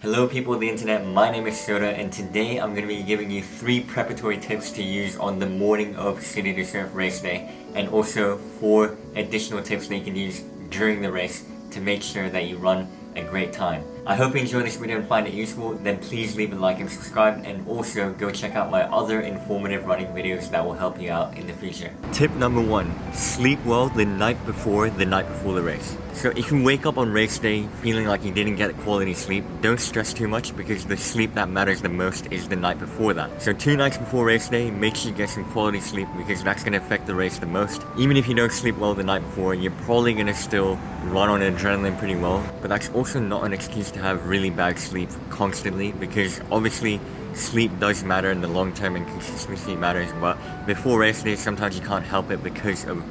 Hello people of the internet, my name is Sota and today I'm going to be giving you 3 preparatory tips to use on the morning of City to Surf race day, and also 4 additional tips that you can use during the race to make sure that you run a great time. I hope you enjoyed this video and find it useful. Then please leave a like and subscribe, and also go check out my other informative running videos that will help you out in the future. Tip number 1. Sleep well the night before the race. So if you wake up on race day feeling like you didn't get quality sleep, don't stress too much because the sleep that matters the most is the night before that. So 2 nights before race day, make sure you get some quality sleep because that's going to affect the race the most. Even if you don't sleep well the night before, you're probably going to still run on adrenaline pretty well, but that's also not an excuse to have really bad sleep constantly, because obviously sleep does matter in the long term and consistency matters, but before race day sometimes you can't help it because of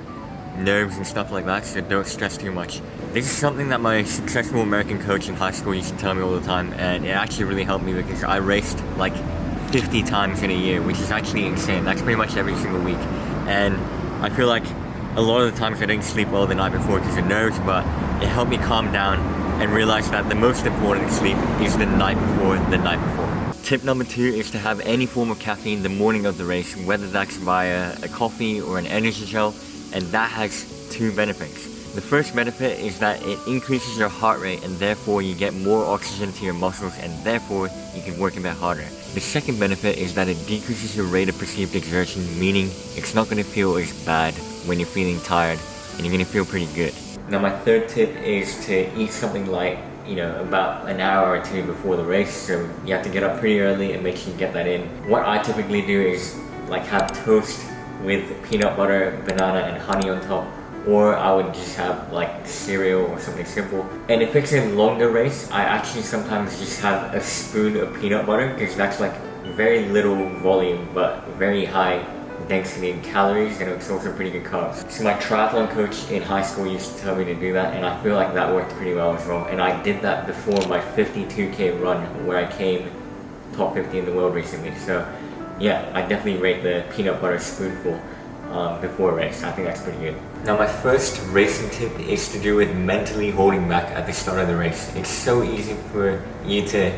nerves and stuff like that, so don't stress too much. This is something that my successful American coach in high school used to tell me all the time, and it actually really helped me because I raced like 50 times in a year, which is actually insane. That's pretty much every single week, and I feel like a lot of the times I didn't sleep well the night before because of nerves, but it helped me calm down and realize that the most important sleep is the night before the night before. Tip number 2 is to have any form of caffeine the morning of the race, whether that's via a coffee or an energy gel, and that has 2 benefits. The first benefit is that it increases your heart rate and therefore you get more oxygen to your muscles and therefore you can work a bit harder. The second benefit is that it decreases your rate of perceived exertion, meaning it's not going to feel as bad when you're feeling tired and you're going to feel pretty good. Now my third tip is to eat something light, about an hour or 2 before the race, so you have to get up pretty early and make sure you get that in. What I typically do is have toast with peanut butter, banana and honey on top, or I would just have cereal or something simple. And if it's a longer race, I actually sometimes just have a spoon of peanut butter because that's very little volume but very high density in calories, and it's also pretty good carbs. So my triathlon coach in high school used to tell me to do that, and I feel like that worked pretty well as well. And I did that before my 52k run where I came top 50 in the world recently. So yeah, I definitely rate the peanut butter spoonful before a race. I think that's pretty good. Now my first racing tip is to do with mentally holding back at the start of the race. It's so easy for you to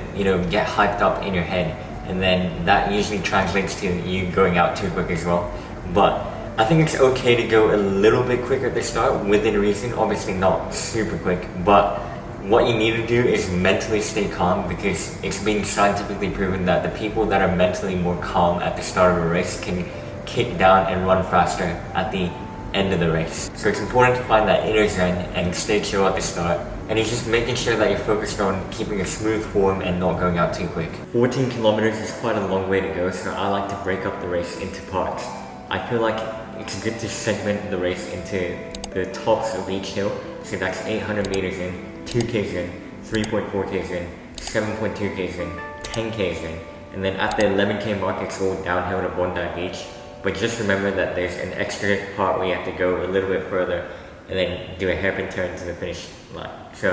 get hyped up in your head, and then that usually translates to you going out too quick as well. But I think it's okay to go a little bit quicker at the start within reason, obviously not super quick, but what you need to do is mentally stay calm, because it's been scientifically proven that the people that are mentally more calm at the start of a race can kick down and run faster at the end of the race. So it's important to find that inner zen and stay chill at the start, and it's just making sure that you're focused on keeping a smooth form and not going out too quick. 14 kilometers is quite a long way to go, so I like to break up the race into parts. I feel like it's good to segment the race into the tops of each hill, so that's 800 meters in, 2Ks in, 3.4Ks in, 7.2Ks in, 10Ks in, and then at the 11K mark it's all downhill to Bondi Beach. But just remember that there's an extra part where you have to go a little bit further and then do a hairpin turn to the finish line. So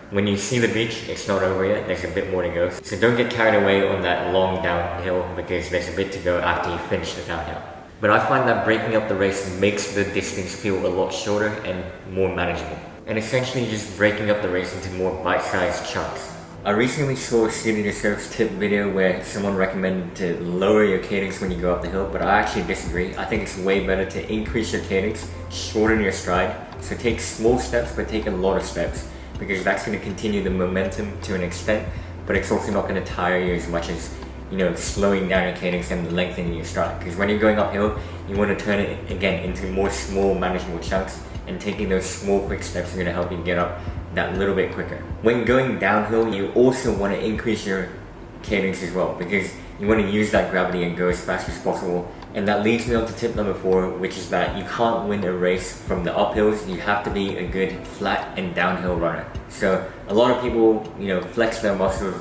when you see the beach, it's not over yet, there's a bit more to go. So don't get carried away on that long downhill because there's a bit to go after you finish the downhill. But I find that breaking up the race makes the distance feel a lot shorter and more manageable. And essentially just breaking up the race into more bite-sized chunks. I recently saw a City to Surf's tip video where someone recommended to lower your cadence when you go up the hill, but I actually disagree. I think it's way better to increase your cadence, shorten your stride. So take small steps, but take a lot of steps, because that's going to continue the momentum to an extent, but it's also not going to tire you as much as slowing down your cadence and lengthening your stride. Because when you're going uphill, you want to turn it again into more small manageable chunks, and taking those small quick steps are going to help you get up that little bit quicker. When going downhill, you also want to increase your cadence as well, because you want to use that gravity and go as fast as possible. And that leads me on to tip number 4, which is that you can't win a race from the uphills. You have to be a good flat and downhill runner. So a lot of people flex their muscles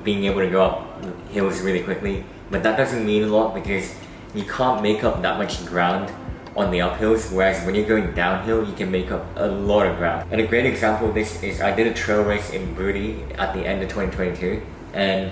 being able to go up hills really quickly, but that doesn't mean a lot because you can't make up that much ground on the uphills, whereas when you're going downhill you can make up a lot of ground. And a great example of this is I did a trail race in Booty at the end of 2022, and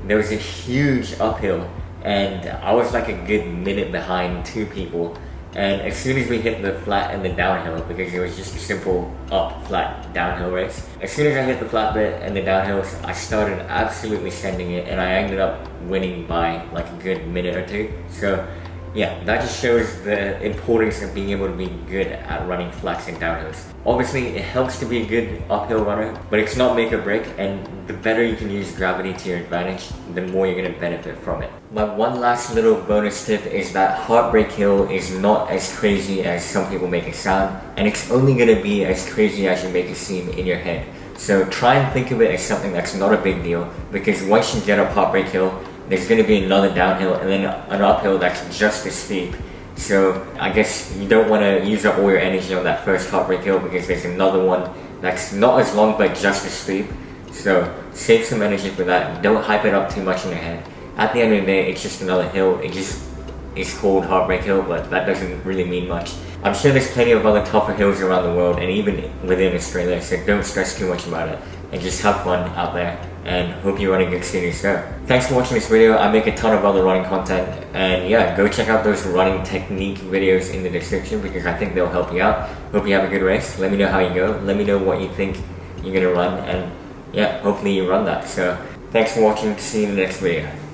there was a huge uphill and I was like a good minute behind 2 people, And as soon as we hit the flat and the downhill, because it was just a simple up, flat, downhill race, as soon as I hit the flat bit and the downhills, I started absolutely sending it, and I ended up winning by like a good minute or two. So yeah, that just shows the importance of being able to be good at running flats and downhills. Obviously, it helps to be a good uphill runner, but it's not make or break, and the better you can use gravity to your advantage, the more you're going to benefit from it. My one last little bonus tip is that Heartbreak Hill is not as crazy as some people make it sound, and it's only going to be as crazy as you make it seem in your head. So try and think of it as something that's not a big deal, because once you get up Heartbreak Hill, there's going to be another downhill and then an uphill that's just as steep. So I guess you don't want to use up all your energy on that first Heartbreak Hill, because there's another one that's not as long but just as steep. So save some energy for that. Don't hype it up too much in your head. At the end of the day, it's just another hill. It just is called Heartbreak Hill, but that doesn't really mean much. I'm sure there's plenty of other tougher hills around the world and even within Australia, so don't stress too much about it and just have fun out there, and hope you run a good series. So thanks for watching this video. I make a ton of other running content, and yeah, go check out those running technique videos in the description, because I think they'll help you out. Hope you have a good race. Let me know how you go. Let me know what you think you're gonna run, and yeah, hopefully you run that. So thanks for watching. See you in the next video.